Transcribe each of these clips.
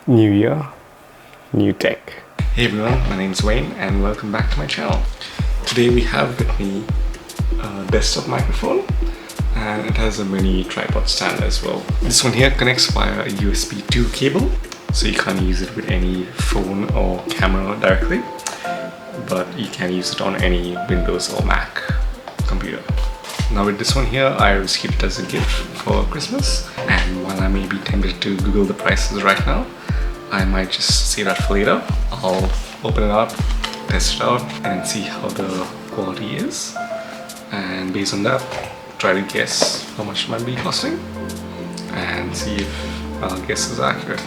New year, new tech. Hey everyone, my name is Wayne and welcome back to my channel. Today we have with me a desktop microphone and it has a mini tripod stand as well. This one here connects via a USB 2 cable, so you can't use it with any phone or camera directly, but you can use it on any Windows or Mac computer. Now with this one here, I received it as a gift for Christmas, and while I may be tempted to Google the prices right now, I might just save that for later. I'll open it up, test it out, and see how the quality is. And based on that, try to guess how much it might be costing and see if our guess is accurate.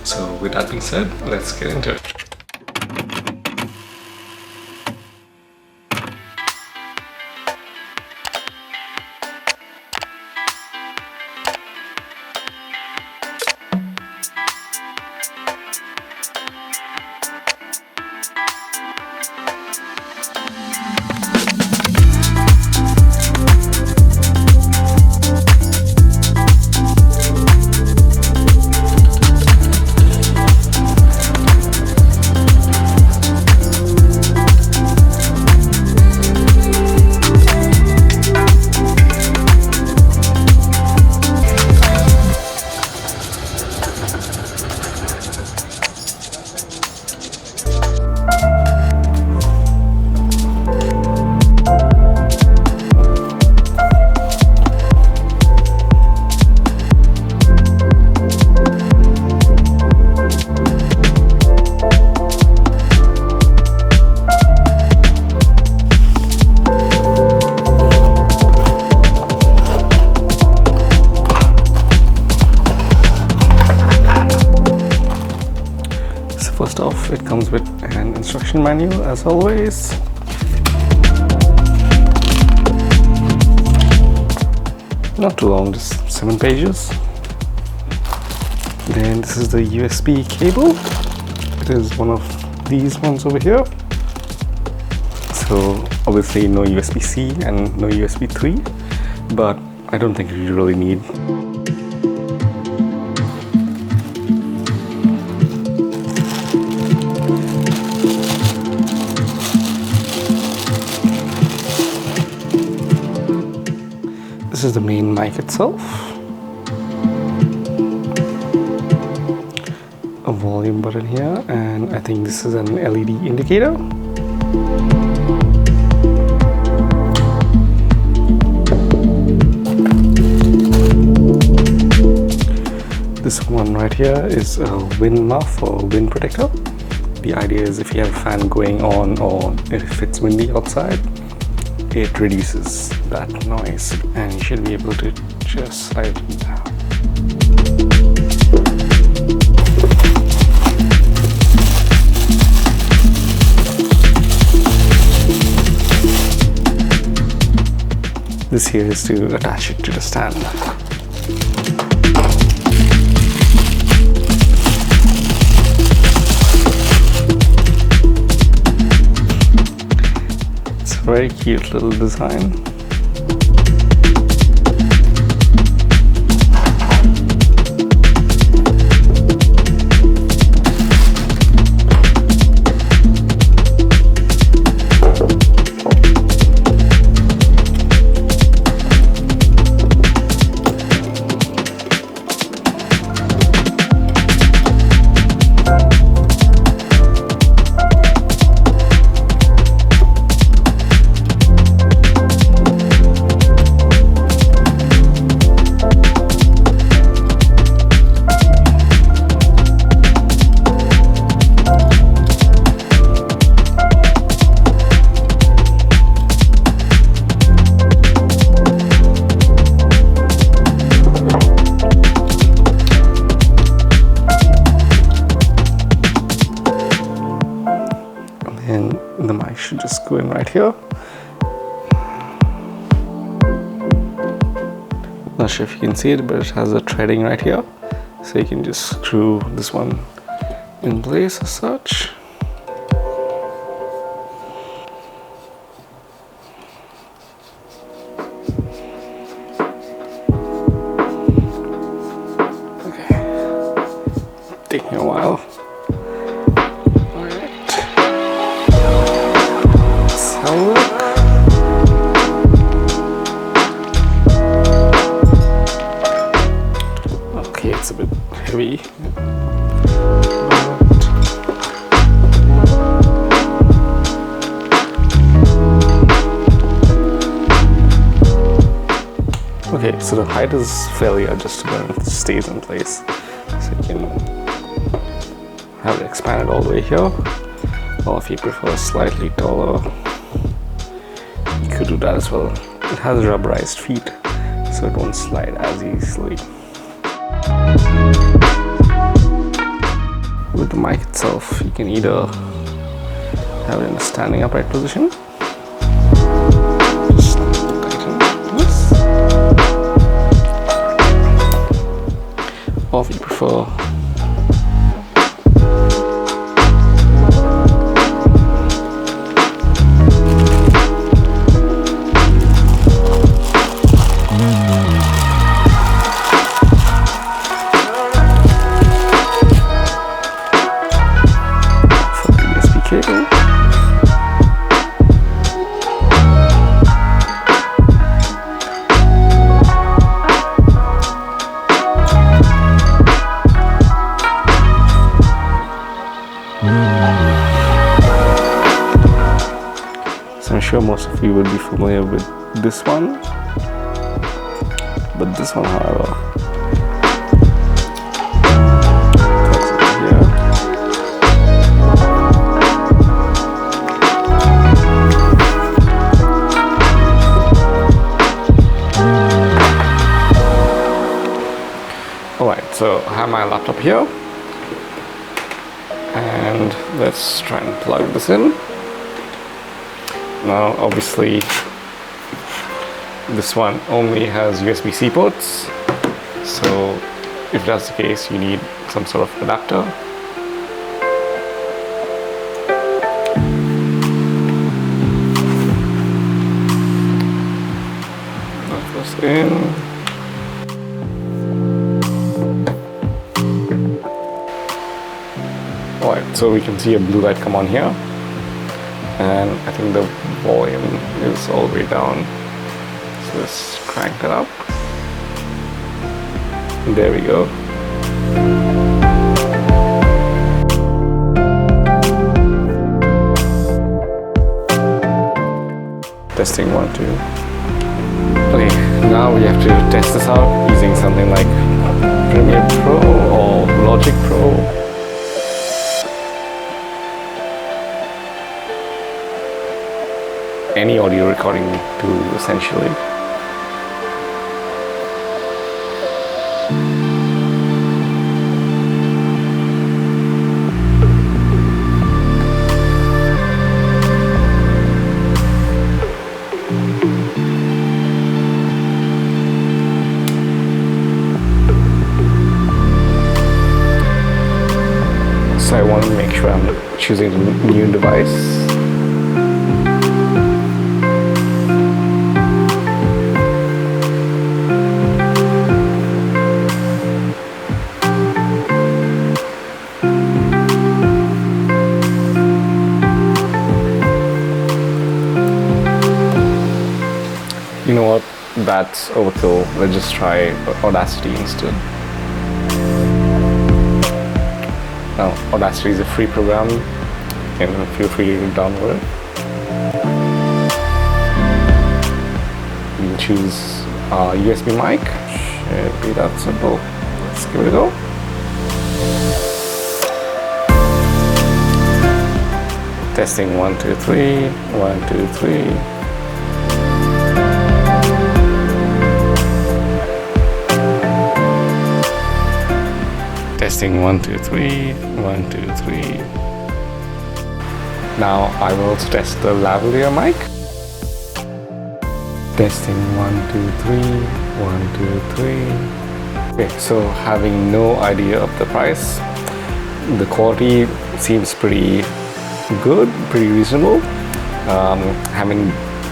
So with that being said, let's get into it. First off, it comes with an instruction manual as always. Not too long, just 7 pages. Then this is the USB cable. It is one of these ones over here. So obviously no USB-C and no USB 3, but I don't think you really need. This is the main mic itself. A volume button here, and I think this is an LED indicator. This one right here is a wind muff or wind protector. The idea is if you have a fan going on or if it's windy outside, it reduces that noise, and you should be able to just slide it down. This here is to attach it to the stand. Very cute little design. And the mic should just go in right here. Not sure if you can see it, but it has a threading right here, so you can just screw this one in place as such. Okay, taking a while. while. Alright. Let's have a look. Okay, it's a bit heavy. Okay, so the height is fairly adjustable and it stays in place. So you can have it expanded all the way here. Or if you prefer slightly taller, you could do that as well. It has rubberized feet, so it won't slide as easily. With the mic itself, you can either have it in a standing upright position, just tighten this, or if you prefer, cable. So I'm sure most of you would be familiar with this one, but this one, however, Alright, so I have my laptop here, and let's try and plug this in. Now obviously this one only has USB-C ports, so if that's the case you need some sort of adapter. Plug this in. Alright, so we can see a blue light come on here, and I think the volume is all the way down, so let's crank it up. There we go. Testing 1, 2. Okay, now we have to test this out using something like Premiere Pro or Logic Pro. Any audio recording tool, essentially. So I want to make sure I'm choosing a new device. You know what, that's overkill. Let's just try Audacity instead. Now, Audacity is a free program, and feel free to download it. You can choose a USB mic. Should be that simple. Let's give it a go. Testing 1, 2, 3. 1, 2, 3. Testing 1, 2, 3. 1, 2, 3. Now I will also test the lavalier mic. Testing 1, 2, 3. 1, 2, 3. Okay, so having no idea of the price, the quality seems pretty good, pretty reasonable. Haven't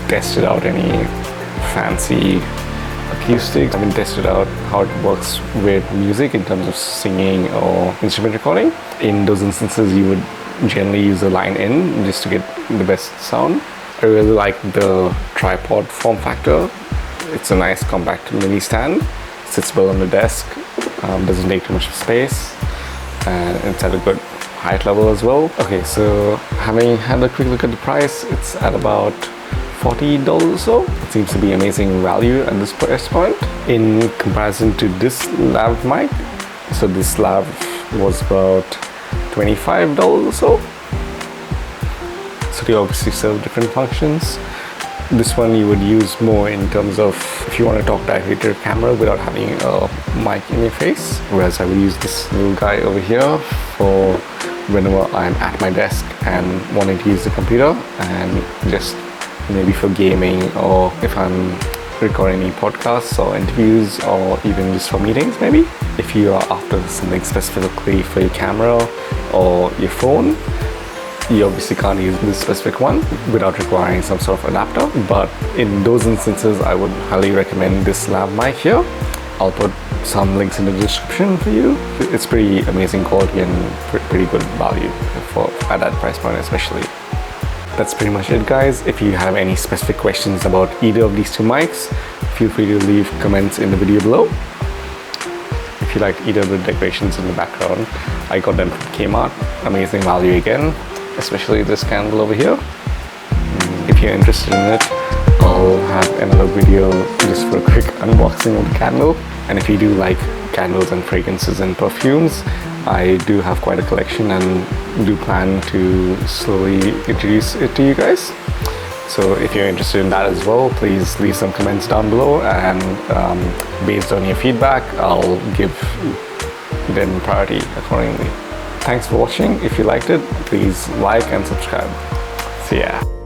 tested out any fancy acoustics. I haven't tested out how it works with music in terms of singing or instrument recording. In those instances, you would generally use a line in just to get the best sound. I really like the tripod form factor. It's a nice compact mini stand. Sits well on the desk, doesn't take too much space, and it's at a good height level as well. Okay, so having had a quick look at the price, it's at about $40 or so. It seems to be amazing value at this price point in comparison to this lav mic. So this lav was about $25 or so. So they obviously serve different functions. This one you would use more in terms of if you want to talk directly to your camera without having a mic in your face. Whereas I would use this little guy over here for whenever I'm at my desk and wanting to use the computer, and just maybe for gaming, or if I'm recording any podcasts or interviews, or even just for meetings maybe. If you are after something specifically for your camera or your phone, you obviously can't use this specific one without requiring some sort of adapter. But in those instances, I would highly recommend this lav mic here. I'll put some links in the description for you. It's pretty amazing quality and pretty good value at that price point especially. That's pretty much it, guys. If you have any specific questions about either of these two mics, feel free to leave comments in the video below. If you liked either of the decorations in the background, I got them from Kmart. Amazing value again, especially this candle over here. If you're interested in it, I'll have another video just for a quick unboxing of the candle. And if you do like candles and fragrances and perfumes, I do have quite a collection and do plan to slowly introduce it to you guys. So if you're interested in that as well, please leave some comments down below, and based on your feedback, I'll give them priority accordingly. Thanks for watching. If you liked it, please like and subscribe. See ya.